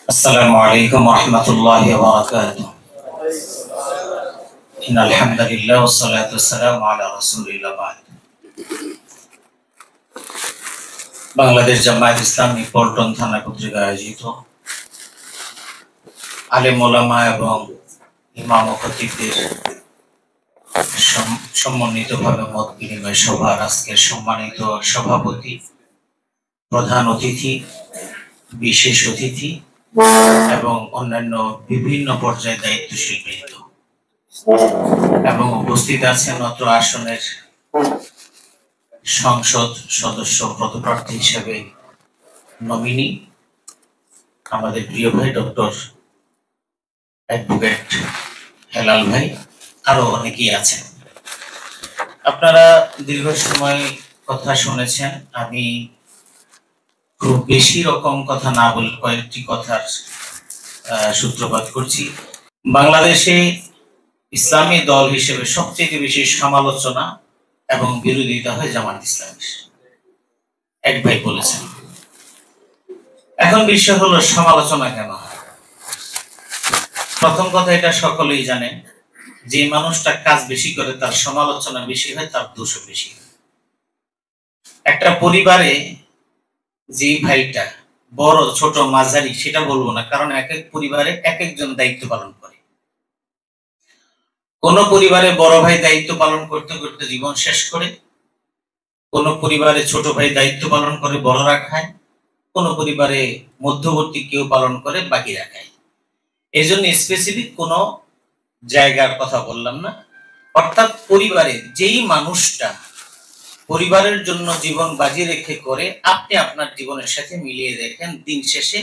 السلام عليكم ورحمة الله وبركاته. إن الحمد لله والصلاة والسلام على رسول الله بعد. বাংলাদেশ জামায়াত ইসলামী পল্টন থানা কর্তৃক আয়োজিত আলেম ওলামা এবং ইমাম ও খতিবদের সমন্বিতভাবে মত বিনিময় সভার আজকের সম্মানিত সভাপতি, প্রধান অতিথি, বিশেষ অতিথি এবং অন্যান্য বিভিন্ন পর্যায়ে দায়িত্বশীল বৃন্দ এবং উপস্থিত আছেন অত্র আসনের সংসদ সদস্য পদপ্রার্থী হিসেবে নমিনি আমাদের প্রিয় ভাই ডক্টর অ্যাডভোকেট হেলাল ভাই, আরো অনেকেই আছেন। আপনারা দীর্ঘ সময় কথা শুনেছেন। আমি খুব বেশি রকম কথা না বলে কয়েকটি কথার সূত্রপাত করছি। বাংলাদেশে ইসলামী দল হিসেবে সবচেয়ে বেশি সমালোচনা এবং বিরোধিতা হয় জামাত ইসলামী। এক ভাই বলেছেন। এখন বিষয় হলো সমালোচনা কেন হয়। প্রথম কথা, এটা সকলেই জানেন, যে মানুষটা কাজ বেশি করে তার সমালোচনা বেশি হয়, তার দোষও বেশি হয়। একটা পরিবারে যে ভাইটা বড় ছোট মাঝারি সেটা বলবো না, কারণ এক এক পরিবারে এক একজন দায়িত্ব পালন করে। কোন পরিবারে বড় ভাই দায়িত্ব পালন করতে করতে জীবন শেষ করে, কোন পরিবারে ছোট ভাই দায়িত্ব পালন করে বড়রা খায়, কোন পরিবারে মধ্যবর্তী কেউ পালন করে বাকিরা খায়। এই জন্য স্পেসিফিক কোন জায়গার কথা বললাম না। অর্থাৎ পরিবারে যেই মানুষটা পরিবারের জন্য জীবন বাজি রেখে করে, আপনি আপনার জীবনের সাথে মিলিয়ে দেখেন, দিন শেষে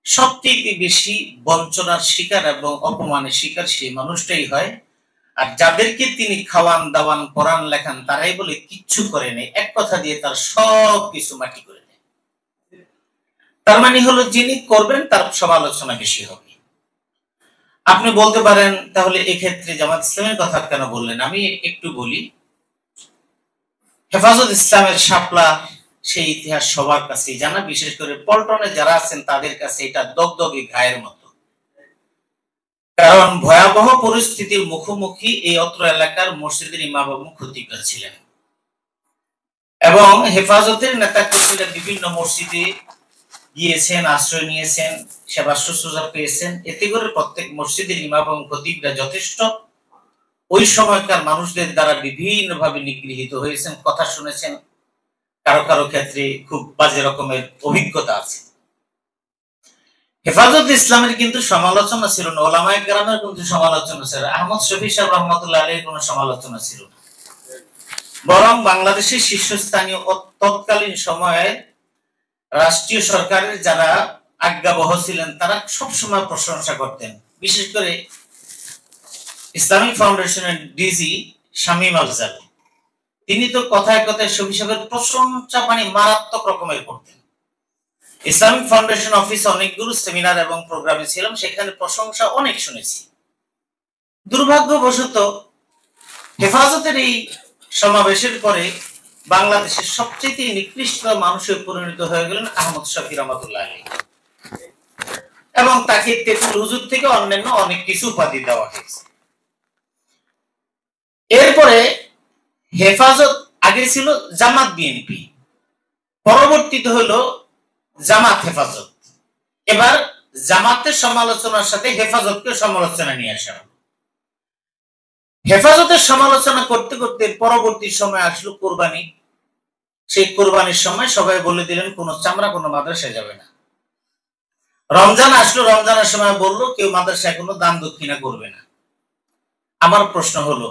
সবথেকে বেশি বঞ্চনার শিকার এবং অপমানের শিকার সেই মানুষটাই হয়। আর যাদেরকে তিনি খাওয়ান দাওয়ান পড়ান লেখান, তারাই বলে কিচ্ছু করে নেই, এক কথা দিয়ে তার সব কিছু মাটি করে নেয়। তার মানে হলো যিনি করবেন তার সমালোচনা বেশি হবে। আপনি বলতে পারেন তাহলে এক্ষেত্রে জামাত ইসলামের কথা কেন বললেন? আমি একটু বলি। হেফাজত ইসলামের শাপলা সেই ইতিহাস সবার কাছেই জানা, বিশেষ করে পল্টনে যারা আছেন তাদের কাছে এটা দগদগে গায়ের মতো। কারণ ভয়াবহ পরিস্থিতির মুখোমুখি এই অত্র এলাকার মসজিদের ইমাম এবং খতিবরা ছিলেন এবং হেফাজতের নেতা কর্মীরা বিভিন্ন মসজিদে গিয়েছেন, আশ্রয় নিয়েছেন, সেবা শুশ্রূষা পেয়েছেন। এতে করে প্রত্যেক মসজিদের ইমাম এবং খতিবরা যথেষ্ট ওই সময়কার মানুষদের দ্বারা বিভিন্ন ভাবে নিগৃহীত হয়েছেন, কথা শুনেছেন, কারো কারো ক্ষেত্রে খুব বাজে রকমের অভিজ্ঞতা আছে। হেফাজত ইসলামের কিন্তু সমালোচনা ছিল না, ওলামায়ে কেরামের কিন্তু সমালোচনা ছিল। আহমদ শফি সাহেব রহমতুল্লাহ আলাইহির কোনো সমালোচনা ছিল না, বরং বাংলাদেশের শীর্ষস্থানীয় তৎকালীন সময়ে রাষ্ট্রীয় সরকারের যারা আজ্ঞাবহ ছিলেন তারা সবসময় প্রশংসা করতেন। বিশেষ করে ইসলামিক ফাউন্ডেশনের ডিজি শামীম আফজাল, তিনি তো কথায় কথায় শফি সাহেবের প্রশংসা মারাত্মক রকমের করতেন। ইসলামিক ফাউন্ডেশন অফিসে অনেকগুলো সেমিনার এবং প্রোগ্রামে ছিলাম, সেখানে প্রশংসা অনেক শুনেছি। দুর্ভাগ্যবশত হেফাজতের এই সমাবেশের পরে বাংলাদেশের সবচেয়ে নিকৃষ্ট মানুষে পরিণত হয়ে গেলেন আহমদ শফি রহমতুল্লাহ আলাইহি এবং তাকে তেতুল হুজুর থেকে অন্যান্য অনেক কিছু উপাধি দেওয়া হয়েছে। এরপরে হেফাজত আগে ছিল জামাত বিএনপি, পরবর্তীতে হলো জামাত হেফাজত। এবার জামাতের সমালোচনার সাথে হেফাজতকে সমালোচনা নিয়ে আসা হলো। হেফাজতের সমালোচনা করতে করতে পরবর্তী সময় আসলো কোরবানি। সেই কোরবানির সময় সবাই বলে দিলেন কোন চামড়া কোনো মাদ্রাসায় যাবে না। রমজান আসলো, রমজানের সময় বললো কেউ মাদ্রাসায় কোনো দান দক্ষিণা করবে না। আমার প্রশ্ন হলো,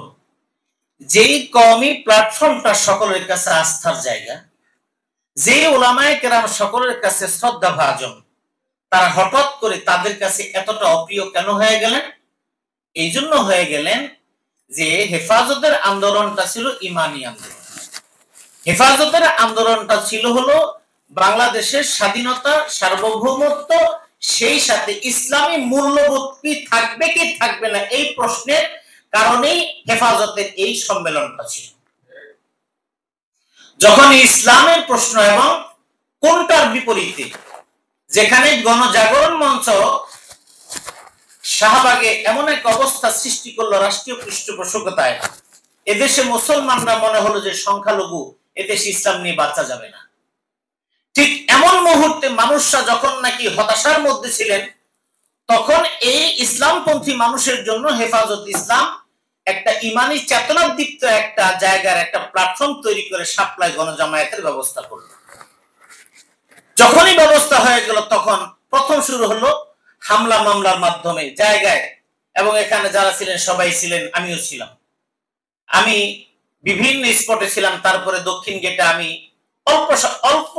যেই কওমি প্ল্যাটফর্মটা সকলের কাছে আস্থার জায়গা, যে ওলামায়ে কেরাম সকলের কাছে শ্রদ্ধা ভাজন, তারা হঠাৎ করে তাদের কাছে এতটা অপ্রিয় কেন হয়ে গেলেন? এই জন্য হয়ে গেলেন যে হেফাজতের আন্দোলনটা ছিল ইমানি আন্দোলন। হেফাজতের আন্দোলনটা ছিল হলো বাংলাদেশের স্বাধীনতা, সার্বভৌমত্ব, সেই সাথে ইসলামী মূল্যবোধ কি থাকবে কি থাকবে না, এই প্রশ্নের কারণেই হেফাজতের এই সম্মেলনটা ছিল। যখন ইসলামের প্রশ্ন এবং কোনটার বিপরীতে যেখানে গণজাগরণ মঞ্চ শাহবাগে এমন এক অবস্থা সৃষ্টি করলো রাষ্ট্রীয় পৃষ্ঠপোষকতায়, এদেশে মুসলমানরা মনে হলো যে সংখ্যালঘু, এদেশে ইসলাম নিয়ে বাঁচা যাবে না। ঠিক এমন মুহূর্তে মানুষরা যখন নাকি হতাশার মধ্যে ছিলেন, তখন এই ইসলামপন্থী মানুষের জন্য হেফাজত ইসলাম একটা ইমানি চেতনাদীপ্ত একটা জায়গার একটা প্ল্যাটফর্ম তৈরি করে সাপ্লাই গণজামায়াতের ব্যবস্থা করল। যখনই ব্যবস্থা হয়ে গেল, তখন প্রথম শুরু হলো হামলা মামলার মাধ্যমে জায়গায়, এবং এখানে যারা ছিলেন সবাই ছিলেন, আমিও ছিলাম। আমি বিভিন্ন স্পটে ছিলাম। তারপরে দক্ষিণ গেটে আমি অল্প অল্প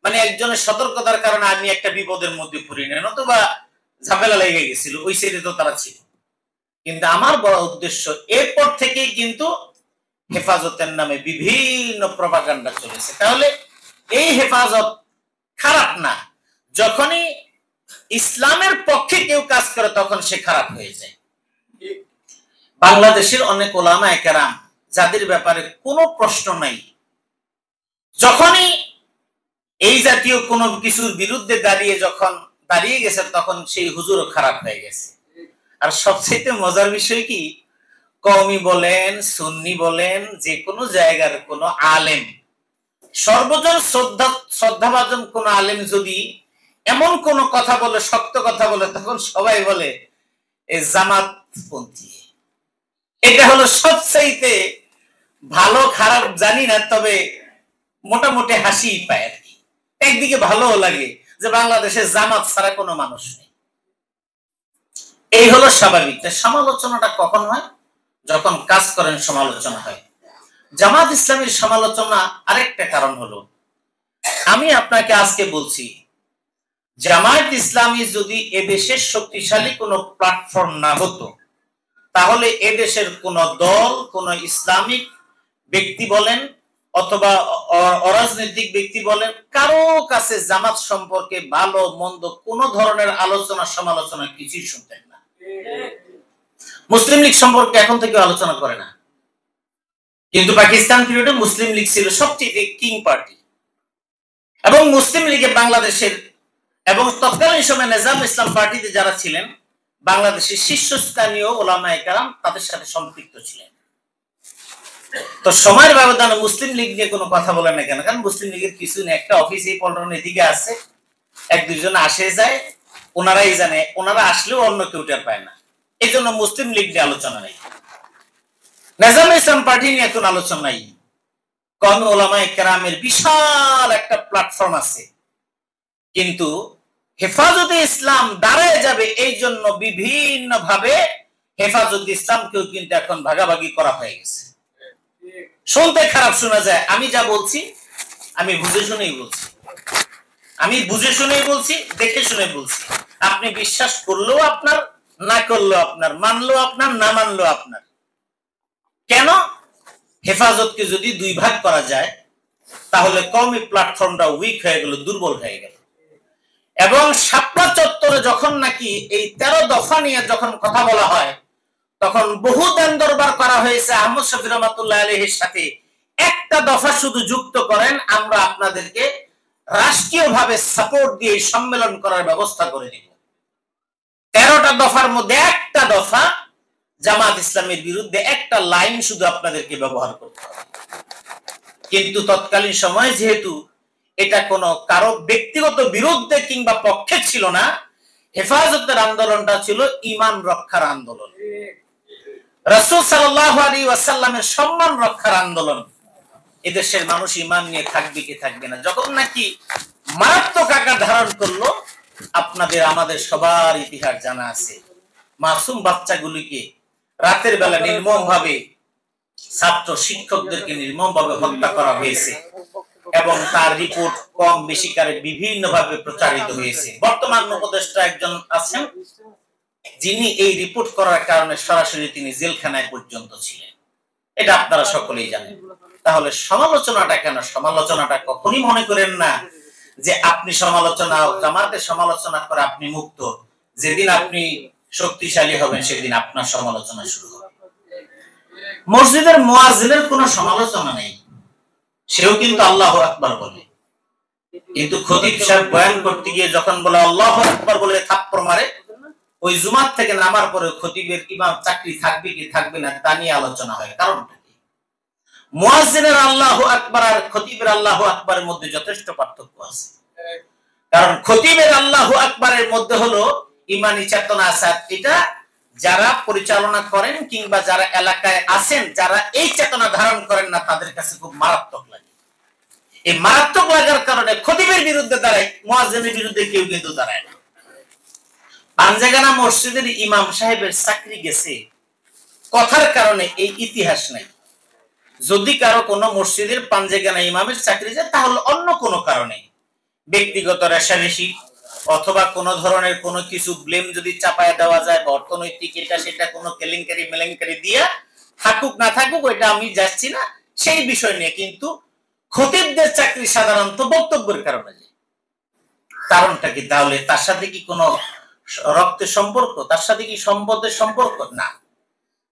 মানে একজনের সতর্কতার কারণে আমি একটা বিপদের মধ্যে পড়ি না, নতুবা ঝামেলা লেগে গেছিল, ওই সাইডে তো তারা ছিল। কিন্তু আমার বড় উদ্দেশ্য, এরপর থেকেই কিন্তু হেফাজতের নামে বিভিন্ন প্রপাগান্ডা চলেছে। তাহলে এই হেফাজত খারাপ না, যখনই ইসলামের পক্ষে কেউ কাজ করে তখন সে খারাপ হয়ে যায়। বাংলাদেশের অনেক ওলামায়ে কেরাম যাদের ব্যাপারে কোনো প্রশ্ন নাই, যখনই এই জাতীয় কোনো কিছুর বিরুদ্ধে দাঁড়িয়ে গেছে, তখন সেই হুজুরও খারাপ হয়ে গেছে। আর সবচেয়ে মজার বিষয় কি, কওমি বলেন, সুন্নি বলেন, যে কোনো জায়গার কোন আলেম, সর্বজন শ্রদ্ধাভাজন কোন আলেম যদি এমন কোন কথা বলে, শক্ত কথা বলে, তখন সবাই বলে এই জামাতপন্থী। এটা হলো সবচাইতে ভালো খারাপ জানি না, তবে মোটামুটি হাসি পায় আর কি। একদিকে ভালো লাগে যে বাংলাদেশে জামাত ছাড়া কোনো মানুষ নেই। এই হলো স্বাভাবিক। সমালোচনাটা কখন হয়? যখন কাজ করেন সমালোচনা হয়। জামাত ইসলামের সমালোচনা আরেকটা কারণ হলো, আমি আপনাকে আজকে বলছি, জামায়াত ইসলামী যদি এদেশের শক্তিশালী কোনো প্ল্যাটফর্ম না হতো, তাহলে এদেশের কোন দল, কোন ইসলামিক ব্যক্তি বলেন অথবা অরাজনৈতিক ব্যক্তি বলেন, কারো কাছে জামাত সম্পর্কে ভালো মন্দ কোন ধরনের আলোচনা সমালোচনা কিছুই শুনতেন না। মুসলিম লীগ সম্পর্কে এখন থেকে আলোচনা করে না, কিন্তু পাকিস্তান পিরিয়ডে মুসলিম লীগ ছিল সবচেয়ে কিং পার্টি, এবং মুসলিম লীগে বাংলাদেশের এবং তৎকালীন সময় নিজাম ইসলাম পার্টিতে যারা ছিলেন, বাংলাদেশের শীর্ষস্থানীয় ওলামায়ে কেরাম তাদের সাথে সম্পৃক্ত ছিলেন। তো সময়ের ব্যবধানে মুসলিম লীগ নিয়ে কোনো কথা বলে না কেন? কারণ মুসলিম লীগের কিছু নেই, একটা অফিস এই পল্টন এদিকে আছে, এক দুইজন আসে যায়, ওনারাই জানে, ওনারা আসলেও অন্য কেউ টের পায় না। এই জন্য মুসলিম লীগ নিয়ে আলোচনা নেই, নিজাম ইসলাম পার্টি নিয়ে এখন আলোচনা নাই। কওমি ওলামায়ে কেরামের বিশাল একটা প্ল্যাটফর্ম আছে, কিন্তু হেফাজতে ইসলাম দাঁড়ায় যাবে এই জন্য বিভিন্ন ভাবে হেফাজতে ইসলামকেও কিন্তু এখন ভাগাভাগি করা হয়ে গেছে। শুনতে খারাপ শোনা যায়, আমি যা বলছি আমি বুঝে শুনেই বলছি, দেখে শুনে বলছি। আপনি বিশ্বাস করলেও আপনার, না করলেও আপনার, মানলেও আপনার, না মানলেও আপনার। কেন? হেফাজতকে যদি দুই ভাগ করা যায়, তাহলে কওমি প্ল্যাটফর্মটা উইক হয়ে গেল, দুর্বল হয়ে গেল। এবং শাপলা চত্বরে যখন নাকি এই 13 দফা নিয়ে যখন কথা বলা হয়, তখন বহু দেন দরবার করা হয়েছে আহমদ শফি রহমাতুল্লাহ আলাইহির সাথে। একটা দফা শুধু যুক্ত করেন, আমরা আপনাদেরকে রাষ্ট্রীয়ভাবে সাপোর্ট দিয়ে সম্মেলন করার ব্যবস্থা করে দিব। 13টা দফার মধ্যে একটা দফা জামাত ইসলামের বিরুদ্ধে, একটা লাইন শুধু আপনাদেরকে ব্যবহার করতে হবে। কিন্তু তৎকালীন সময় যেহেতু এটা কোনো কারো ব্যক্তিগত বিরুদ্ধে কিংবা পক্ষে ছিল না, হেফাজতের আন্দোলনটা ছিল ঈমান রক্ষার আন্দোলন, রাসূল সাল্লাল্লাহু আলাইহি ওয়াসাল্লামের সম্মান রক্ষার আন্দোলন। এদেশের মানুষ ঈমান নিয়ে থাকবে কি থাকবে না, যখন নাকি মারাত্মক আকার ধারণ করলো, আপনাদের আমাদের সবার ইতিহাস জানা আছে। মাসুম বাচ্চাগুলিকে রাতের বেলা নির্মমভাবে, ছাত্র শিক্ষকদেরকে নির্মমভাবে হত্যা করা হয়েছে, এবং তার রিপোর্ট কম বেশি কারে বিভিন্ন ভাবে প্রচারিত হয়েছে। বর্তমান উপদেষ্টা একজন আছেন, যিনি এই রিপোর্ট করার কারণে সরাসরি তিনি জেলখানায় পর্যন্ত ছিলেন। এটা আপনারা সকলেই জানেন। তাহলে সমালোচনাটা কেন? সমালোচনাটা কখনই মনে করেন না যে আপনি সমালোচনা, জামাতের সমালোচনা করে আপনি মুক্ত। যেদিন আপনি শক্তিশালী হবেন, সেদিন আপনার সমালোচনা শুরু হবে। মসজিদের মুয়াজ্জিনের কোনো সমালোচনা নেই, সেও কিন্তু আল্লাহু আকবার বলে। কিন্তু খতিব সাহেব বয়ান করতে গিয়ে যখন বলে আল্লাহু আকবার বলে থাপ্পড় মারে, ওই জুমার থেকে নামার পরে খতিবের ইমাম চাকরি থাকবে কি থাকবে না তা নিয়ে আলোচনা হয়। কারণটা কি? মুয়াজ্জিনের আল্লাহু আকবার আর খতিবের আল্লাহু আকবারের মধ্যে যথেষ্ট পার্থক্য আছে। কারণ খতিবের আল্লাহু আকবারের মধ্যে হলো ইমানি চেতনা আছে, এটা যারা পরিচালনা করেন কিংবা যারা এলাকায় আছেন যারা এই চেতনা ধারণ করেন না তাদের কাছে খুব মারাত্মক লাগে। এই মারাত্মক লাগার কারণে খতিবের বিরুদ্ধে দাঁড়ায়, মুয়াজ্জিনের বিরুদ্ধে কেউ কিন্তু দাঁড়ায় না। পাঞ্জেগানা মসজিদের ইমাম সাহেবের চাকরি গেছে কথার কারণে এই ইতিহাস নাই। যদি কারো কোনো মসজিদের পাঞ্জেগানা ইমামের চাকরি যায় তাহলে অন্য কোনো কারণে, ব্যক্তিগত রেশারেশি অথবা কোন ধরনের কোনো কিছু ব্লেম যদি চাপায়া দেওয়া যায় বা অর্থনৈতিক এটা সেটা কোনো কেলেঙ্কারি মেলেঙ্কারি দিয়া থাকুক না থাকুক ওইটা আমি যাচ্ছি না সেই বিষয় নিয়ে, কিন্তু খতিবদের চাকরি সাধারণত বক্তব্যের কারণে যায়। কারণটা কি? তাহলে তার সাথে কি কোনো রক্তের সম্পর্ক, তার সাথে কি সম্পদের সম্পর্ক? না।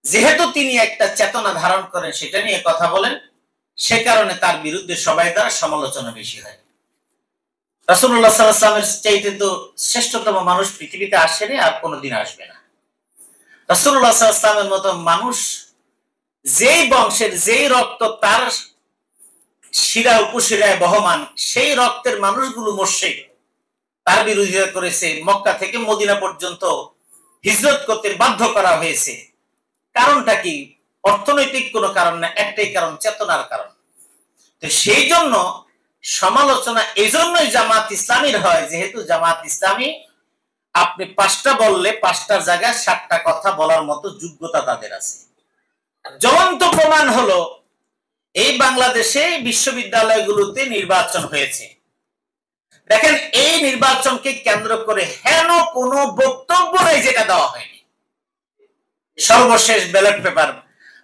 যেহেতু তিনি একটা চেতনা ধারণ করেন সেটা নিয়ে কথা বলেন, সে কারণে তার বিরুদ্ধে সবাই দ্বারা সমালোচনা বেশি হয়। রাসূলুল্লাহ সাল্লাল্লাহু আলাইহি ওয়াসাল্লামের চাইতে তো শ্রেষ্ঠতম মানুষ পৃথিবীতে আসেনি আর কোনোদিন আসবে না। রাসূলুল্লাহ সাল্লাল্লাহু আলাইহি ওয়াসাল্লামের মতো মানুষ যেই বংশের যেই রক্ত তার শিরা উপশিরায় বহমান, সেই রক্তের মানুষগুলো মুশরিক, তার বিরোধিতা করেছে। মক্কা থেকে মদিনা পর্যন্ত হিজরত করতে বাধ্য করা হয়েছে। কারণটা কি? অর্থনৈতিক কোনো কারণ না, একটাই কারণ, চেতনার কারণ। তো সেই জন্য সমালোচনা এই জন্যই জামাত ইসলামীর হয়, যেহেতু জামাত ইসলামী আপনি 5টা বললে 5টার জায়গায় 7টা কথা বলার মতো যোগ্যতা তাদের আছে। জ্বলন্ত প্রমাণ হলো এই বাংলাদেশে বিশ্ববিদ্যালয়গুলোতে নির্বাচন হয়েছে। দেখেন এই নির্বাচনকে কেন্দ্র করে হেন কোনো বক্তব্য নেই যেটা দেওয়া হয়নি। সর্বশেষ ব্যালট পেপার,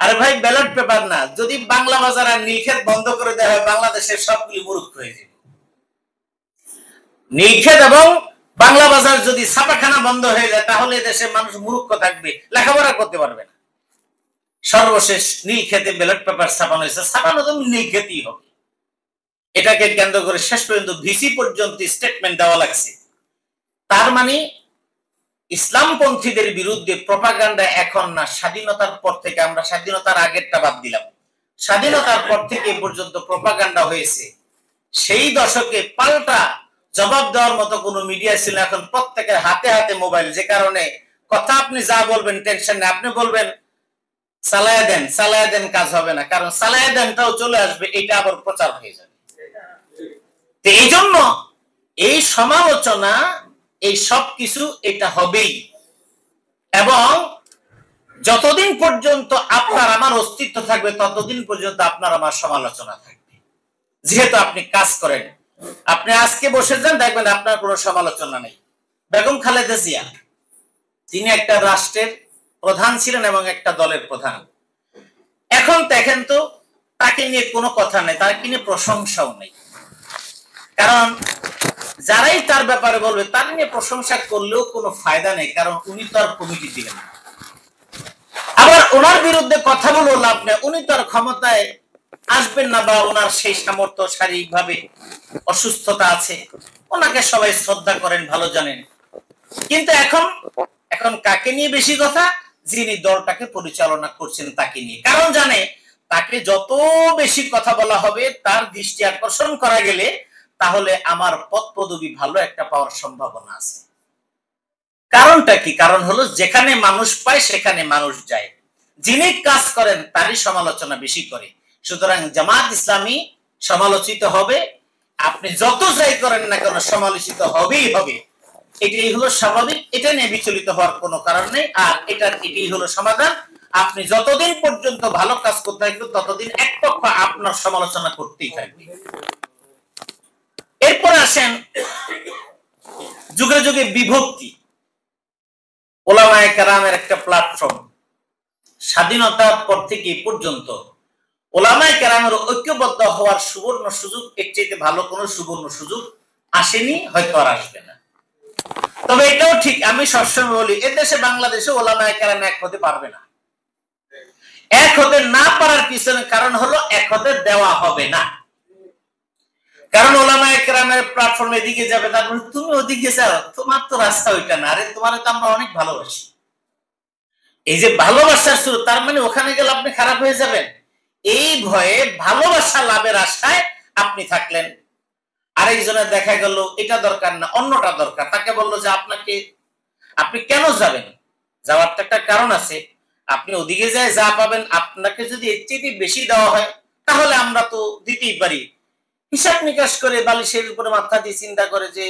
আরে ভাই ব্যালট পেপার না, যদি বাংলা বাজার আর নীলক্ষেত বন্ধ করে দেওয়া হয় বাংলাদেশের সবগুলি মূর্খ হয়ে যাবে। নীলক্ষেত এবং বাংলা বাজার যদি ছাপাখানা বন্ধ হয়ে যায় তাহলে দেশের মানুষ মূর্খ থাকবে, লেখাপড়া করতে পারবে না। সর্বশেষ নীলক্ষেতে ব্যালট পেপার ছাপানো হয়েছে, ছাপানো তো নীলক্ষেতই হবে। এটাকে কেন্দ্র করে শেষ পর্যন্ত ভিসি পর্যন্ত স্টেটমেন্ট দেওয়া লাগছে। তার মানে ইসলামপন্থীদের বিরুদ্ধে প্রপাগান্ডা এখন না, স্বাধীনতার পর থেকে, আমরা স্বাধীনতার আগেরটা বাদ দিলাম, স্বাধীনতার পর থেকে এ পর্যন্ত প্রপাগান্ডা হয়েছে। সেই দশকে পাল্টা জবাব দেওয়ার মতো কোনো মিডিয়া ছিল, এখন প্রত্যেকের হাতে হাতে মোবাইল, যে কারণে কথা আপনি যা বলবেন টেনশন নেই, আপনি বলবেন চালায়া দেন, কাজ হবে না, কারণ চালায়া দেনটাও চলে আসবে, এটা আবার প্রচার হয়ে যাবে। তো এই জন্য এই সমালোচনা, এই সব কিছু এটা হবেই, এবং যতদিন পর্যন্ত আপনার আমার অস্তিত্ব থাকবে ততদিন পর্যন্ত আপনার আমার সমালোচনা থাকবে। যেহেতু আপনি কাজ করেন, আপনি আজকে বসে যান দেখবেন আপনার কোনো সমালোচনা নেই। বেগম খালেদা জিয়া তিনি একটা রাষ্ট্রের প্রধান ছিলেন এবং একটা দলের প্রধান। এখন দেখেন তো তাকে নিয়ে কোনো কথা নেই, তাকে নিয়ে প্রশংসাও নেই, কারণ যারাই তার ব্যাপারে বলবে তার নিয়ে প্রশংসা করলেও কোনো ফায়দা নেই, কারণ উনি তো আর কমিটি দিলেন না। আবার ওনার বিরুদ্ধে কথা বলেও লাভ নেই, উনি তো আর ক্ষমতায় আসবেন না, বা ওনার সেই সামর্থ্য, শারীরিকভাবে অসুস্থতা আছে, ওনাকে সবাই শ্রদ্ধা করেন, ভালো জানেন। কিন্তু এখন কাকে নিয়ে বেশি কথা? যিনি দলটাকে পরিচালনা করছেন তাকে নিয়ে, কারণ জানে তাকে যত বেশি কথা বলা হবে, তার দৃষ্টি আকর্ষণ করা গেলে তাহলে আমার পদ পদবি ভালো একটা পাওয়ার সম্ভাবনা আছে। কারণটা কি? কারণ হলো যেখানে মানুষ পায় সেখানে মানুষ যায়, যিনি কাজ করেন তারই সমালোচনা বেশি করে। সুতরাং জামাত ইসলামী সমালোচিত হবে, আপনি যত যাই করেন না কেন সমালোচিত হবেই হবে, এটাই হলো স্বাভাবিক, এটা নিয়ে বিচলিত হওয়ার কোনো কারণ নেই। আর এটাই হলো সমাধান। আপনি যতদিন পর্যন্ত ভালো কাজ করতে থাকবেন ততদিন এক পক্ষ আপনার সমালোচনা করতেই থাকবে। এরপর আসেন যুগে যুগে বিভক্তি। ওলামায়ে কেরামের একটা প্ল্যাটফর্ম, স্বাধীনতার পর থেকে এই পর্যন্ত ওলামায়ে কেরামের ঐক্যবদ্ধ হওয়ার সুবর্ণ সুযোগ, এর চাইতে ভালো কোনো সুবর্ণ সুযোগ আসেনি, হয়তো আর আসবে না। তবে এটাও ঠিক, আমি সবসময় বলি এদেশে বাংলাদেশে ওলামায়ে কেরাম এক হতে পারবে না। এক হতে না পারার পিছনে কারণ হলো এক হতে দেওয়া হবে না। কারণ ওলামায়ে কেরামের প্ল্যাটফর্মে এদিকে যাবে, তারপর তুমি ওদিকে যাও, তোমার তো রাস্তা ওইটা না। আরে তোমার তো আমরা অনেক ভালোবাসি। এই যে ভালোবাসার শুরু, তার মানে ওখানে গেলে আপনি খারাপ হয়ে যাবেন, এই ভয়ে ভালোবাসা লাভের আশায় আপনি থাকলেন। আরেকজনের দেখা গেল এটা দরকার না, অন্যটা দরকার, তাকে বললো যে আপনি কেন যাবেন, যাওয়ার একটা কারণ আছে, আপনি ওদিকে যায় যা পাবেন, আপনাকে যদি এর চেয়ে বেশি দেওয়া হয় তাহলে আমরা তো দিতেই পারি। হিসাব নিকাশ করে বালিশের উপরে মাথা দিয়ে চিন্তা করে যে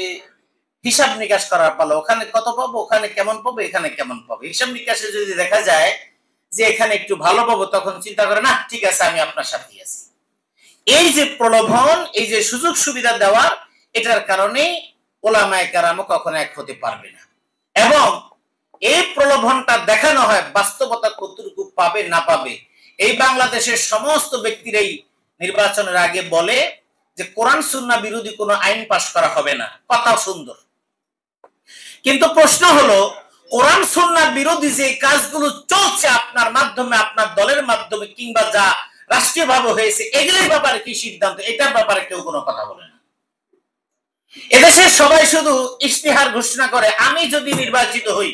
হিসাব নিকাশ করার পালা, ওখানে কত পাবো, ওখানে কেমন পাবো, এখানে কেমন পাবো। হিসাব নিকাশে যদি দেখা যায় যে এখানে একটু ভালো পাবো, তখন চিন্তা করে না ঠিক আছে আমি আপনার সাথে আছি। এই যে প্রলোভন, এই যে সুযোগ সুবিধা দেওয়া, এটার কারণে ওলামায়ে কেরাম কখনো এক হতে পারবে না। এবং এই প্রলোভনটা দেখানো হয়, বাস্তবতা কতটুকু পাবে না পাবে। এই বাংলাদেশের সমস্ত ব্যক্তিরাই নির্বাচনের আগে বলে যে কোরআন সুন্নাহ বিরোধী কোনো আইন পাশ করা হবে না, কথা সুন্দর। কিন্তু প্রশ্ন হলো কোরআন সুন্নাহ বিরোধী যে কাজগুলো চলছে আপনার মাধ্যমে, আপনার দলের মাধ্যমে, কিংবা যা রাষ্ট্রীয়ভাবে হয়েছে, এগুলোর ব্যাপারে কি সিদ্ধান্ত, এটার ব্যাপারে কেউ কোনো কথা বলে না। এদেশে সবাই শুধু ইশতেহার ঘোষণা করে, আমি যদি নির্বাচিত হই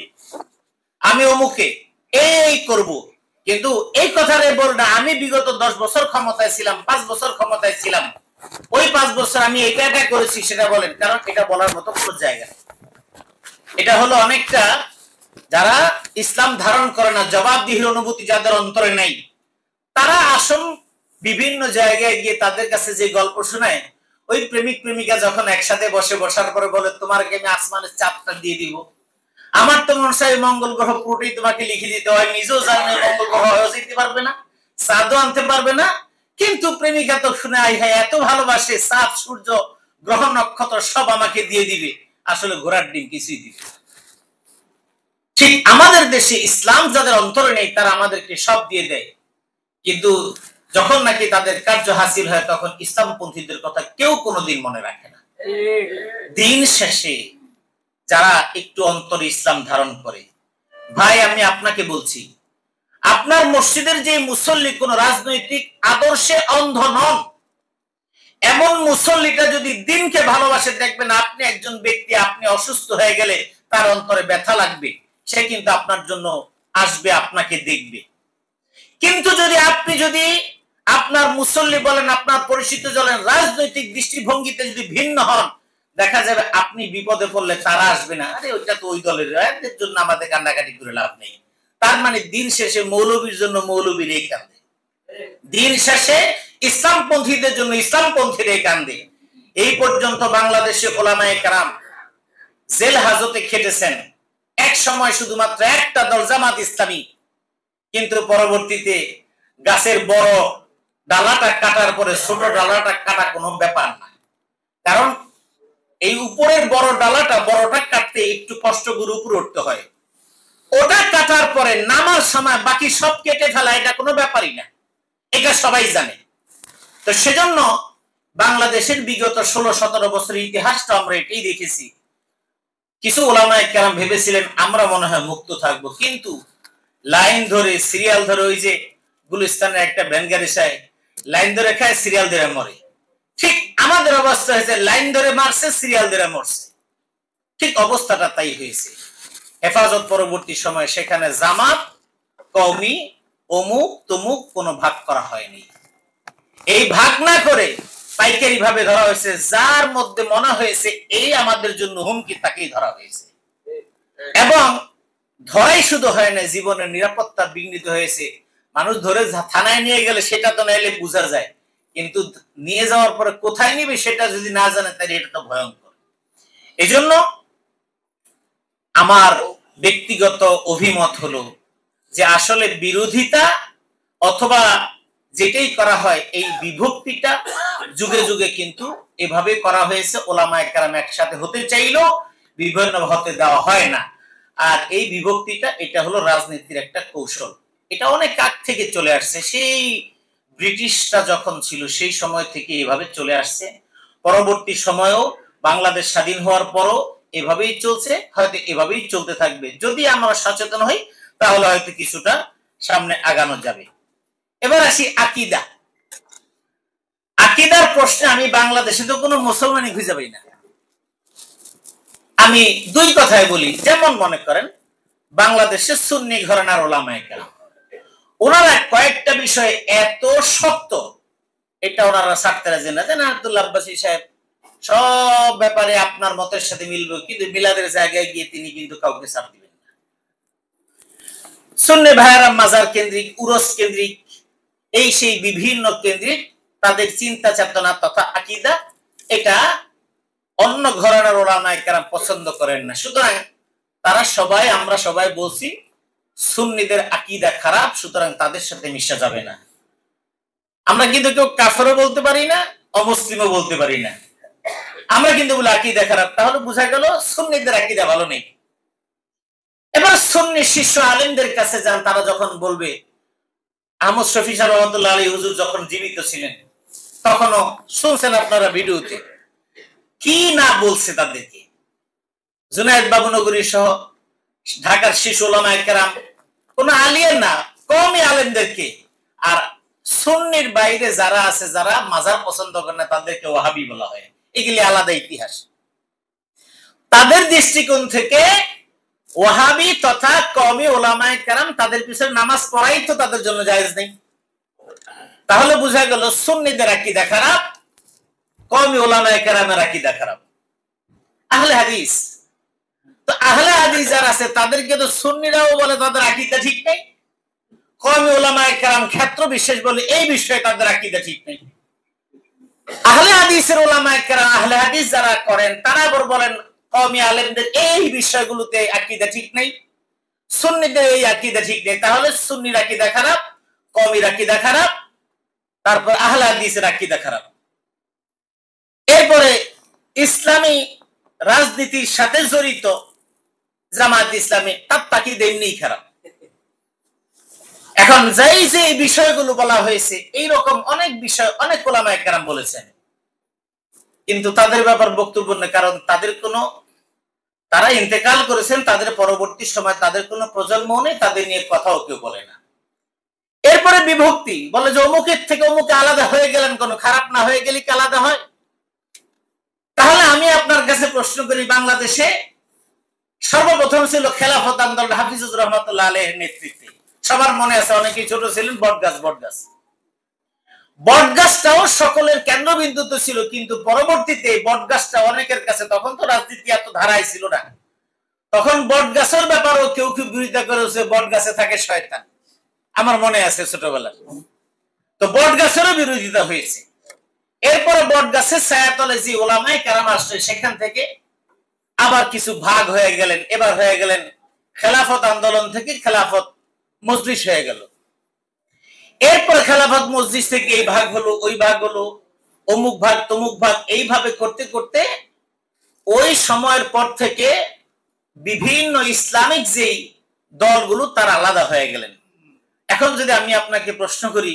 আমি অমুকে এই করব, কিন্তু এই কথাটাই বল না আমি বিগত 10 বছর ক্ষমতায় ছিলাম, 5 বছর ক্ষমতায় ছিলাম, ওই 5 বছর আমি এটা করেছি সেটা বলেন। কারণ এটা বলার মতো কোনো জায়গা, এটা হলো অনেকটা যারা ইসলাম ধারণ করে না, জবাবদিহির অনুভূতি যাদের অন্তরে নাই, তারা আসল বিভিন্ন জায়গায় গিয়ে তাদের কাছে যে গল্প শোনায়, ওই প্রেমিক প্রেমিকা যখন একসাথে বসার পরে বলে তোমাকে আমি আসমানের চাপটা দিয়ে দিব, আমার তো মনে হয় মঙ্গল গ্রহ পুরোটাই তোমাকে লিখে দিতে হয়, নিজেও জানে মঙ্গল গ্রহ হয়ে যেতে পারবে না, চাঁদও আনতে পারবে না, কিন্তু প্রেমিকা তো শুনে হ্যাঁ এত ভালোবাসে, চাঁদ সূর্য গ্রহ নক্ষত্র সব আমাকে দিয়ে দিবে, আসলে ঘোড়ার ডিম কিছুই দিবে। ঠিক আমাদের দেশে ইসলাম যাদের অন্তরে নেই তারা আমাদেরকে সব দিয়ে দেয়, কিন্তু যখন নাকি তাদের কার্য হাসিল হয় তখন ইসলামপন্থীদের কথা কেউ কোনোদিন মনে রাখে না। দিন শেষে যারা একটু অন্তরে ইসলাম ধারণ করে, ভাই আমি আপনাকে বলছি, আপনার মসজিদের যে মুসল্লি কোন রাজনৈতিক আদর্শে অন্ধ নন, এমন মুসল্লিটা যদি দিনকে ভালোবাসে, দেখবেন আপনি একজন ব্যক্তি, আপনি অসুস্থ হয়ে গেলে তার অন্তরে ব্যথা লাগবে, সে কিন্তু আপনার জন্য আসবে, আপনাকে দেখবে। কিন্তু আপনি যদি আপনার মুসল্লি বলেন, আপনার পরিচিত বলেন, রাজনৈতিক দৃষ্টিভঙ্গিতে যদি ভিন্ন হন, দেখা যাবে আপনি বিপদে পড়লে তারা আসবে না, আরে ওইটা তো ওই দলের, এদের জন্য আমাদের কান্নাকাটি করে লাভ নেই। তার মানে দিন শেষে মৌলবীর জন্য মৌলবীরাই কান্দে, দিন শেষে ইসলামপন্থীদের জন্য ইসলামপন্থীরাই কান্দে। এই পর্যন্ত বাংলাদেশে ওলামায়ে কেরাম জেল হাজতে খেটেছেন, এক সময় শুধুমাত্র একটা দল জামাত ইসলামী, কিন্তু পরবর্তীতে গাছের বড় ডালাটা কাটার পরে ছোট ডালাটা কাটা কোনো ব্যাপার না, কারণ এই উপরের বড়টা কাটতে একটু কষ্ট করে উপরে উঠতে হয়, ওটা কাটার পরে নামার সময় বাকি সব কেটে ফেলা এটা কোনো ব্যাপারই না, এটা সবাই জানে। তো সেজন্য বাংলাদেশের বিগত 16-17 বছরের ইতিহাসটা আমরা এটাই দেখেছি। কিছু ওলামায়ে কেরাম ভেবেছিলেন আমরা মনে হয় মুক্ত থাকবো, কিন্তু লাইন ধরে সিরিয়াল ধরে, ওই যে গুলিস্তানের একটা ভ্যানগাড়িসায় লাইন ধরে খায়, সিরিয়াল ধরে মরে, ঠিক আমাদের অবস্থা হয়েছে, লাইন ধরে মারছে, সিরিয়াল ধরে মরছে, ঠিক অবস্থাটা তাই হয়েছে। হেফাজত পরবর্তী সময় সেখানে জামাত, কওমি, অমুক তমুক কোনো ভাগ করা হয়নি। এই ভাগ না করে পাইকারি ভাবে ধরা হয়েছে, যার মধ্যে মনে হয়েছে এই আমাদের জন্য হুমকি, তাকেই ধরা হয়েছে। এবং ধরাই শুধু হয় না, জীবনের নিরাপত্তা বিঘ্নিত হয়েছে। মানুষ ধরে থানায় নিয়ে গেলে সেটা তো নাইলে বোঝা যায়, কিন্তু নিয়ে যাওয়ার পরে কোথায় নিবে সেটা যদি না জানে তাহলে এটা তো ভয়ঙ্কর। এজন্য আমার ব্যক্তিগত অভিমত হলো যে আসলে বিরোধিতা অথবা যেটাই করা হয়, এই বিভক্তিটা যুগে যুগে কিন্তু এভাবে করা হয়েছে। ওলামায়ে কেরাম একসাথে হতে চাইলেও বিভিন্ন হতে দেওয়া হয় না। আর এই বিভক্তিটা এটা হলো রাজনীতির একটা কৌশল, এটা অনেক আগ থেকে চলে আসছে, সেই ব্রিটিশরা যখন ছিল সেই সময় থেকে এভাবে চলে আসছে। পরবর্তী সময়েও বাংলাদেশ স্বাধীন হওয়ার পরও এভাবেই চলছে, হয়তো এভাবেই চলতে থাকবে। যদি আমরা সচেতন হই তাহলে হয়তো কিছুটা সামনে আগানো যাবে। এবার আসি আকীদা। আকীদার প্রশ্নে আমি বাংলাদেশে তো কোনো মুসলমানই খুঁজে পাই না। আমি দুই কথায় বলি, যেমন মনে করেন বাংলাদেশের সুন্নি ঘরানার ওলামায়ে কেরাম, ওনারা কয়েকটা বিষয়ে এত শক্ত, এটা ওনারা ছাড়তে রাজি না। জানেন আব্দুল্লাহ আব্বাসী সাহেব সব ব্যাপারে আপনার মতের সাথে মিলবে, কিন্তু মিলাদের জায়গায় গিয়ে তিনি কিন্তু কাউকে ছাড় দিবেন না। সুন্নি ভাইয়েরা মাজার কেন্দ্রিক, উরস কেন্দ্রিক, এই সেই বিভিন্ন কেন্দ্রিক তাদের চিন্তা চেতনা তথা আকীদা, এটা অন্য ঘরানার ওলামায়ে কেরাম পছন্দ করেন না। সুতরাং তারা সবাই, আমরা সবাই বলছি সুন্নিদের আকীদা খারাপ, সুতরাং তাদের সাথে মিশা যাবে না। আমরা কিন্তু কেউ কাফেরও বলতে পারি না, অমুসলিমও বলতে পারি না। আমরা কিন্তু বলি আকীদা খারাপ, তাহলে বোঝা গেল সুন্নিদের আকীদা ভালো নেই। এবার সুন্নি শিষ্য আলেমদের কাছে যান, তারা যখন বলবে, আহমদ শফী সাহেব রহমাতুল্লাহ আলাইহি হুজুর যখন জীবিত ছিলেন তখনও শুনছেন আপনারা ভিডিওতে কি না বলছে তাদেরকে, জুনায়েদ বাবুনগরী সহ ঢাকার শিশু ওলামায়ে কেরাম, কোন আলিয়া না, কওমি আলেমদেরকে। আর সুন্নির বাইরে যারা আছে, যারা মাজার পছন্দ করে না, তাদেরকে ওয়াহাবি বলা হয়। এগুলি আলাদা ইতিহাস। তাদের দৃষ্টিকোণ থেকে ওয়াহাবি তথা কওমি ওলামায়ে কেরাম তাদের পিছনে নামাজ পড়াই তো তাদের জন্য জায়েজ নেই। তাহলে বোঝা গেল সুন্নিদের আকীদা খারাপ, কওমি ওলামায়ে কেরামের আকীদা খারাপ। আহলে হাদিস, তো আহলে হাদিস যারা আছে তাদেরকে তো সুন্নিরাও বলে তাদের আকীদা ঠিক নেই, কওমি ওলামায়ে কেরাম ক্ষেত্র বিশেষ বলে এই বিষয়ে তাদের আকীদা ঠিক নেই। আহলে হাদিসের ওলামায়ে কেরাম, আহলে হাদিস যারা করেন তারা আবার বলেন কওমি আলেমদের এই বিষয়গুলোতে আকীদা ঠিক নেই, সুন্নিদের এই আকীদা ঠিক নেই। তাহলে সুন্নির আকীদা খারাপ, কওমির আকীদা খারাপ, তারপর আহলে হাদিসের আকীদা খারাপ। এরপরে ইসলামী রাজনীতির সাথে জড়িত জামায়াত ইসলামী, তার আকীদা এমনিই খারাপ। এখন যেই যে বিষয়গুলো বলা হয়েছে, এইরকম অনেক বিষয় অনেক ওলামায়ে কেরাম বলেছেন, কিন্তু তাদের ব্যাপার বক্তব্য নেই, কারণ তাদের কোনো, তারা ইন্তেকাল করেছেন, তাদের পরবর্তী সময় তাদের কোনো প্রজন্ম নেই, তাদের নিয়ে কথাও কেউ বলে না। এরপরে বিভক্তি, বলে যে অমুকের থেকে অমুকে আলাদা হয়ে গেলেন, কোনো খারাপ না হয়ে গেলে কি আলাদা হয়? তাহলে আমি আপনার কাছে প্রশ্ন করি, বাংলাদেশে সর্বপ্রথম ছিল খেলাফত আন্দোলন হাফিজুর রহমাতুল্লাহ আলাইহির নেতৃত্বে। সবার মনে আছে, অনেকেই ছোট ছিলেন, বটগাছ। বটগাছটাও সকলের কেন্দ্রবিন্দুতে ছিল, কিন্তু পরবর্তীতে বটগাছটা অনেকের কাছে, তখন তো রাজনীতি এত ধারায় ছিল না, তখন বটগাছের ব্যাপারেও কেউ কেউ বিরোধিতা করেছে, বটগাছে থাকে শয়তান, আমার মনে আছে ছোটবেলার। তো বটগাছেরও বিরোধিতা হয়েছে। এরপরে বটগাছের ছায়াতলে যে ওলামায়ে কেরাম আসছে, সেখান থেকে আবার কিছু ভাগ হয়ে গেলেন। এবার হয়ে গেলেন খেলাফত আন্দোলন থেকে খেলাফত মজলিস হয়ে গেল। এরপর খেলাফত মজলিস থেকে এই ভাগ হলো, ওই ভাগ হলো, অমুক ভাগ তমুক ভাগ, এইভাবে করতে করতে ওই সময়ের পর থেকে বিভিন্ন ইসলামিক যেই দলগুলো তারা আলাদা হয়ে গেলেন। এখন যদি আমি আপনাকে প্রশ্ন করি,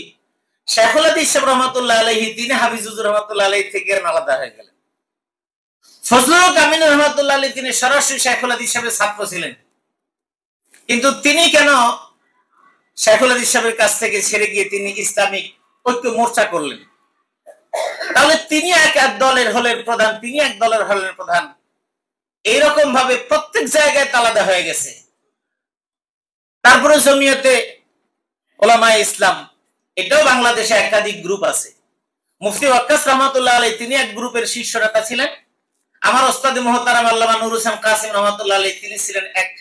শাইখুল হাদিস সাহেব রহমাতুল্লাহ আলাইহি, তিনি হাফিজুর রহমাতুল্লাহ আলাইহি থেকে আলাদা হয়ে গেলেন। ফজলুল হক আমিন রহমাতুল্লাহ আলাইহি, তিনি সরাসরি শাইখুল হাদিস সাহেবের ছাত্র ছিলেন, কিন্তু তিনি কেন শাইখুল হাদিস সাহেবের কাছ থেকে ছেড়ে গিয়ে তিনি ইসলামিক ঐক্য মোর্চা করলেন? তাহলে তিনি এক দলের হলেন প্রধান, তিনি এক দলের হলেন প্রধান, এইরকম ভাবে প্রত্যেক জায়গায় আলাদা হয়ে গেছে। তারপরে জমিয়তে ওলামায়ে ইসলাম, এটাও বাংলাদেশে একাধিক গ্রুপ আছে। মুফতি ওয়াক্কাস রহমাতুল্লাহ আলাইহি, তিনি এক গ্রুপের শীর্ষ নেতা ছিলেন। আমার ওস্তাদ মুহতারাম আল্লামা নুরুল ইসলাম কাসিম রহমাতুল্লাহ আলাইহি, তিনি ছিলেন এক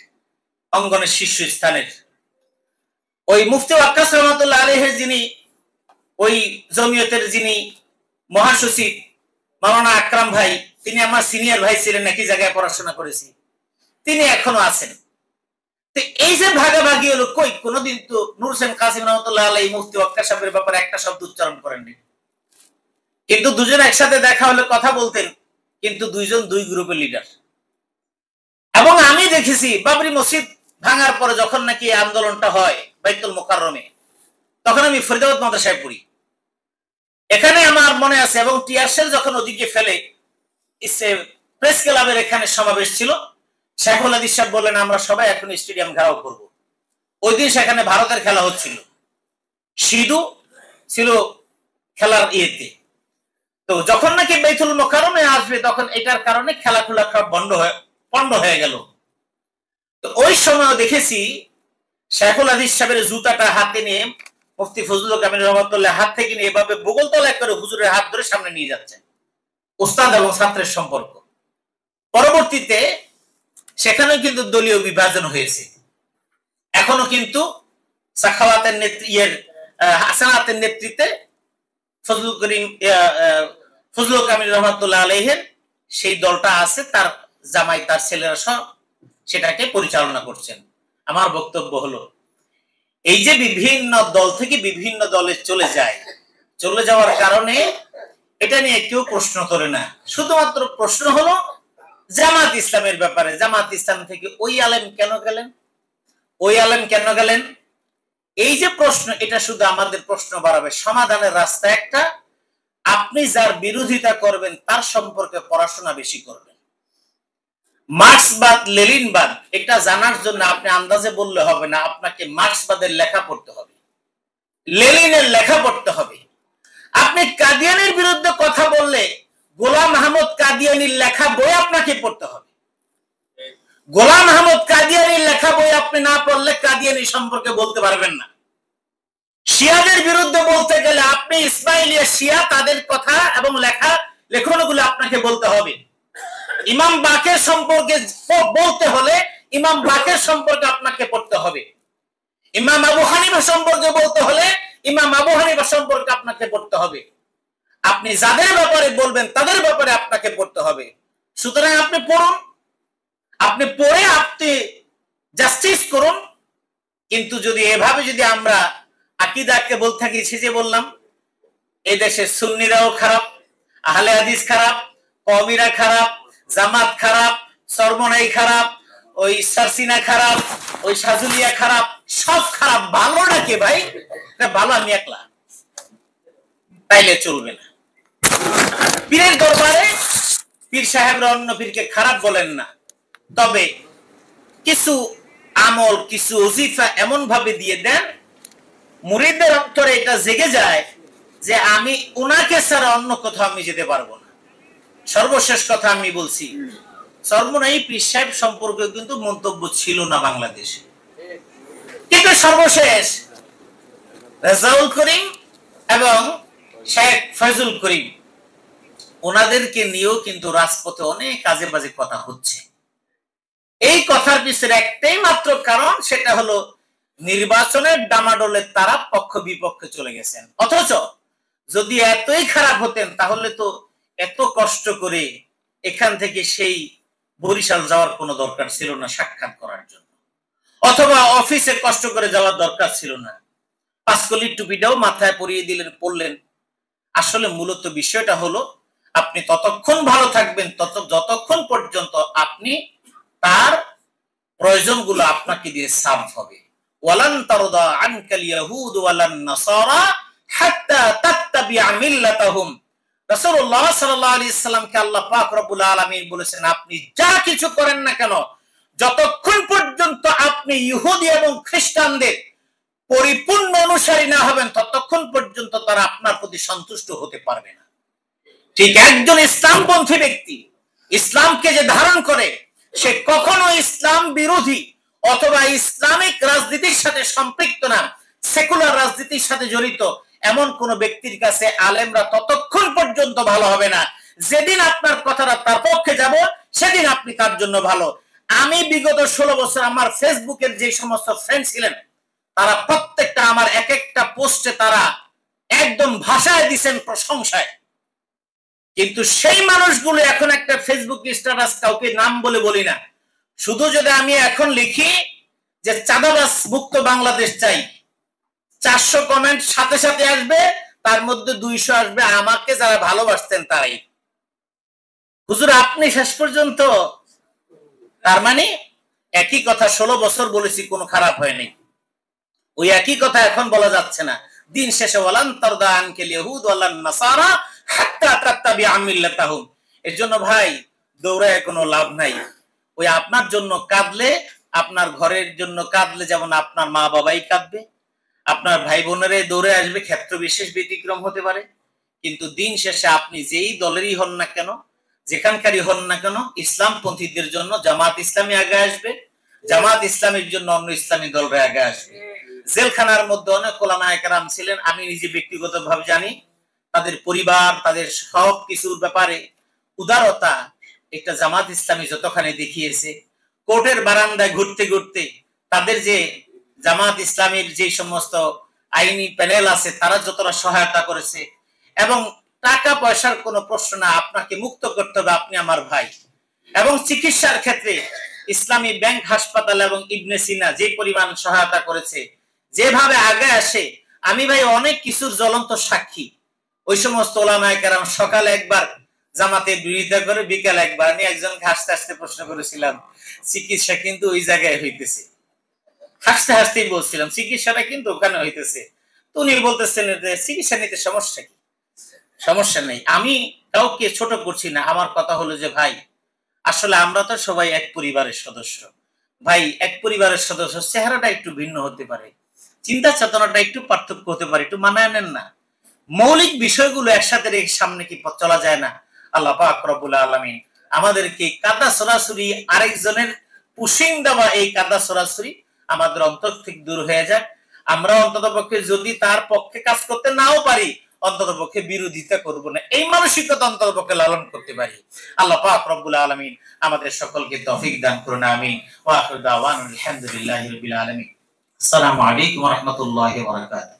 অঙ্গনের শীর্ষ স্থানের। ওই মুফতি ওয়াক্কাস রহমাতুল্লাহ আলাইহি, যিনি ওই জমিয়তের যিনি মহাসচিব মাওলানা আকরাম ভাই, তিনি আমার সিনিয়র ভাই ছিলেন, একই জায়গায় পড়াশোনা করেছি, তিনি এখনো আছেন। তো এই যে ভাগাভাগি হলো, কই কোনদিন তো নুরুল ইসলাম কাসিম রহমাতুল্লাহ আলাইহি মুফতি ওয়াক্কাস সাহেবের ব্যাপারে একটা শব্দ উচ্চারণ করেননি, কিন্তু দুজন একসাথে দেখা হলে কথা বলতেন, কিন্তু দুইজন দুই গ্রুপের লিডার। এবং আমি দেখেছি বাবরি মসজিদ ভাঙার পরে যখন নাকি আন্দোলনটা হয় বাইতুল মোকাররমে, তখন আমি ফরিদাবাদ মাদ্রাসায় পড়ি, এখানে আমার মনে আছে। এবং টিয়ারশেল যখন ওদিকে ফেলে, প্রেস ক্লাবের এখানে সমাবেশ ছিল, শাইখুল হাদিস সাহেব বললেন আমরা সবাই এখন স্টেডিয়াম ঘেরাও করব। ওই দিন সেখানে ভারতের খেলা হচ্ছিল, সিধু ছিল খেলার ইয়েতে, তো যখন নাকি বাইতুল মুকাররমে আসবে তখন এটার কারণে খেলাধুলা সব বন্ধ হয়ে গেল। তো ওই সময় দেখেছি শেখুল হাদিস সাহেবের জুতাটা হাতে নিয়ে মুফতি ফজলুল কামিল রহমাতুল্লাহ হাত থেকে নিয়ে এভাবে বগলতলা করে হুজুরের হাত ধরে সামনে নিয়ে যাচ্ছেন। উস্তাদ এবং ছাত্রের সম্পর্ক। পরবর্তীতে সেখানেও কিন্তু দলীয় বিভাজন হয়েছে। এখনো কিন্তু সাখাওয়াতের হাসানাতের নেতৃত্বে ফজলুল কামিল রহমাতুল্লাহ আলাইহির সেই দলটা আছে, তার জামাই তার ছেলেরা সব সেটাকে পরিচালনা করছেন। আমার বক্তব্য হলো এই যে বিভিন্ন দল থেকে বিভিন্ন দলে চলে যাওয়ার কারণে এটা নিয়ে কেউ প্রশ্ন করে না। শুধুমাত্র প্রশ্ন হলো জামাত ইসলামের ব্যাপারে, জামাত ইসলাম থেকে ওই আলেম কেন গেলেন, এই যে প্রশ্ন, এটা শুধু আমাদের প্রশ্ন বাড়াবে। সমাধানের রাস্তা একটা, আপনি যার বিরোধিতা করবেন তার সম্পর্কে পড়াশোনা বেশি করবেন। মার্ক্সবাদ লেনিনবাদ এটা জানার জন্য আপনি আন্দাজে বললে হবে না, আপনাকে মার্ক্সবাদের লেখা পড়তে হবে, লেনিনের লেখা পড়তে হবে। আপনি কাদিয়ানির বিরুদ্ধে কথা বললে গোলাম আহমদ কাদিয়ানির লেখা বই আপনাকে পড়তে হবে। গোলাম আহমদ কাদিয়ানির লেখা বই আপনি না পড়লে কাদিয়ানি সম্পর্কে বলতে পারবেন না। শিয়াদের বিরুদ্ধে বলতে গেলে আপনি ইসমাইলিয়া শিয়া তাদের কথা এবং লেখনগুলো আপনাকে বলতে হবে। ইমাম বাকের সম্পর্কে বলতে হলে ইমাম বাকের সম্পর্কে আপনাকে পড়তে হবে। ইমাম আবু হানিফা সম্পর্কে বলতে হলে ইমাম আবু হানিফা সম্পর্কে আপনাকে পড়তে হবে। আপনি যাদের ব্যাপারে বলবেন তাদের ব্যাপারে আপনাকে পড়তে হবে। সুতরাং আপনি পড়ুন, আপনি পড়ে আপনি জাস্টিস করুন। কিন্তু যদি এভাবে যদি আমরা আকীদাকে বলতে থাকি, সে যে বললাম এই দেশে সুন্নিরাও খারাপ, আহলে হাদিস খারাপ, কওমিরা খারাপ, জামাত খারাপ, সরমনাই খারাপ, ওই সারসিনা খারাপ, ওই সাজুলিয়া খারাপ, সব খারাপ। ভালো নাকি ভাই? ভালো আমি একলা, তাইলে চলবে না। পীরের দরবারে পীর সাহেবরা অন্য পীরকে খারাপ বলেন না, তবে কিছু আমল, কিছু ওজিফা এমন ভাবে দিয়ে দেন মুরিদদের অন্তরে এটা জেগে যায় যে আমি উনাকে ছাড়া অন্য কোথাও আমি যেতে পারবো না। সর্বশেষ কথা আমি বলছি, সর্বনাই পীর সাহেব সম্পর্কে কিন্তু মন্তব্য ছিল না বাংলাদেশে, কিন্তু সর্বশেষ রেজাউল করিম এবং শেখ ফয়জুল করিম ওনাদেরকে নিয়েও কিন্তু রাজপথে অনেক কাজে বাজে কথা হচ্ছে। এই কথার পিছনে একটাই মাত্র কারণ, সেটা হলো নির্বাচনের ডামাডোলে তারা পক্ষ বিপক্ষে চলে গেছেন। অথচ যদি এতই খারাপ হতেন তাহলে তো এত কষ্ট করে এখান থেকে সেই বরিশাল যাওয়ার কোনো দরকার ছিল না সাক্ষাৎ করার জন্য, অথবা অফিসে কষ্ট করে যাওয়ার দরকার ছিল না। পাঁচকলির টুপিটাও মাথায় পরিয়ে পড়লেন। আসলে মূলত বিষয়টা হলো আপনি ততক্ষণ ভালো থাকবেন যতক্ষণ পর্যন্ত আপনি তার প্রয়োজনগুলো আপনাকে দিয়ে সার্ভ হবে। ওয়ালান তারদা আনকাল ইয়াহুদ ওয়ালান নাসারা হাত্তা তাত্তাবিআ মিল্লাতাহুম। রাসূলুল্লাহ সাল্লাল্লাহু আলাইহি সাল্লামকে আল্লাহ পাক রব্বুল আলামিন বলেছেন, আপনি যা কিছু করেন না কেন, যতক্ষণ পর্যন্ত আপনি ইহুদি এবং খ্রিস্টানদের পরিপূর্ণ অনুসারী না হবেন ততক্ষণ পর্যন্ত তারা আপনার প্রতি সন্তুষ্ট হতে পারবে না। ঠিক একজন ইসলামপন্থী ব্যক্তি ইসলামকে যে ধারণ করে সে কখনো ইসলাম বিরোধী অথবা ইসলামিক রাজনীতির সাথে সম্পৃক্ত না, সেকুলার রাজনীতির সাথে জড়িত এমন কোন ব্যক্তির কাছে আলেমরা ততক্ষণ পর্যন্ত ভালো হবে না। যেদিন আপনার কথাটা তার পক্ষে যাব সেদিন আপনি তার জন্য ভালো। আমি বিগত 16 বছর আমার ফেসবুকের যে সমস্ত ফ্রেন্ড ছিলেন তারা প্রত্যেকটা আমার এক একটা পোস্টে তারা একদম ভাষায় দিচ্ছেন প্রশংসায়, কিন্তু সেই মানুষগুলো এখন একটা ফেসবুক স্ট্যাটাস কাউকে নাম বলে বলি না, শুধু যদি আমি এখন লিখি যে চাঁদাবাজ মুক্ত বাংলাদেশ চাই, 400 কমেন্ট সাথে সাথে আসবে, তার মধ্যে 200 আসবে আমাকে যারা ভালোবাসতেন তারাই। হুজুর আপনি শেষ পর্যন্ত, তার মানে একই কথা 16 বছর বলেছি, কোনো খারাপ হয়নি, ওই একই কথা এখন বলা যাচ্ছে না। দিন শেষে ওয়ালান তারদা আনকাল ইয়াহুদ ওয়ালান নাসারা হাত্তা তাত্তাবিআ মিল্লাতাহুম। এর জন্য ভাই দৌড়ায় কোনো লাভ নাই। ওই আপনার জন্য কাঁদলে, আপনার ঘরের জন্য কাঁদলে যেমন আপনার মা বাবাই কাঁদবে, আপনার ভাই বোনেরাই দৌড়ে আসবে, ক্ষেত্র বিশেষ ব্যতিক্রম হতে পারে, কিন্তু দিন শেষে আপনি যেই দলেরই হন না কেন, যেখানকারই হন না কেন, ইসলামপন্থীদের জন্য জামাত ইসলামী আগে আসবে, জামাত ইসলামের জন্য অন্য ইসলামী দলরা আগে আসবে। জেলখানার মধ্যে অনেক ওলামায়ে কেরাম ছিলেন, আমি নিজে ব্যক্তিগতভাবে জানি, তাদের পরিবার, তাদের সব কিছুর ব্যাপারে উদারতা একটা জামাত ইসলামী যতখানি দেখিয়েছে। কোর্টের বারান্দায় ঘুরতে ঘুরতে তাদের যে জামাত ইসলামের যে সমস্ত আইনি প্যানেল আছে তারা যতটা সহায়তা করেছে, এবং টাকা পয়সার কোনো প্রশ্ন না, আপনাকে মুক্ত করতে হবে, আপনি আমার ভাই। এবং চিকিৎসার ক্ষেত্রে ইসলামী ব্যাংক হাসপাতাল এবং ইবনে সিনা যে পরিমাণ সহায়তা করেছে, যেভাবে আগে আসে, আমি ভাই অনেক কিছুর জ্বলন্ত সাক্ষী। ওই সমস্ত ওলামায়ে কেরাম সকালে একবার জামাতের বিরোধিতা করে, বিকাল একবার। আমি একজনকে হাসতে হাসতে প্রশ্ন করেছিলাম, চিকিৎসা কিন্তু ওই জায়গায় হইতেছে, হাসতে হাসতেই বলছিলাম চিকিৎসাটা কিন্তু ওখানে হইতেছে। তো উনি বলতেছেন যে চিকিৎসা নিতে সমস্যা কি? সমস্যা নেই। আমি কাউকে ছোট করছি না, আমার কথা হলো যে ভাই, আসলে আমরা তো সবাই এক পরিবারের সদস্য। ভাই, এক পরিবারের সদস্য, চেহারাটা একটু ভিন্ন হতে পারে, চিন্তা চেতনাটা একটু পার্থক্য হতে পারে, একটু মানায় নেন না। মৌলিক বিষয়গুলো একসাথে রেখে সামনে কি চলা যায় না? আল্লাহ পাক রব্বুল আলামিন আমাদেরকে কাদা সরাসরি আরেকজনের পুশিং দেওয়া, এই কাদা সরাসরি আমাদের অন্তর থেকে দূর হয়ে যায়। আমরা অন্তত পক্ষে যদি তার পক্ষে কাজ করতে নাও পারি, অন্তত পক্ষে বিরোধিতা করব না, এই মানসিকতা অন্তত পক্ষে লালন করতে পারি। আল্লাহ পাক রব্বুল আলামিন আমাদের সকলকে তৌফিক দান করুন, আমিন। ওয়া আখিরু দাওয়ানা আলহামদুলিল্লাহি রাব্বিল আলামিন। আসসালামু আলাইকুম ওয়া রাহমাতুল্লাহি ওয়া বারাকাতুহু।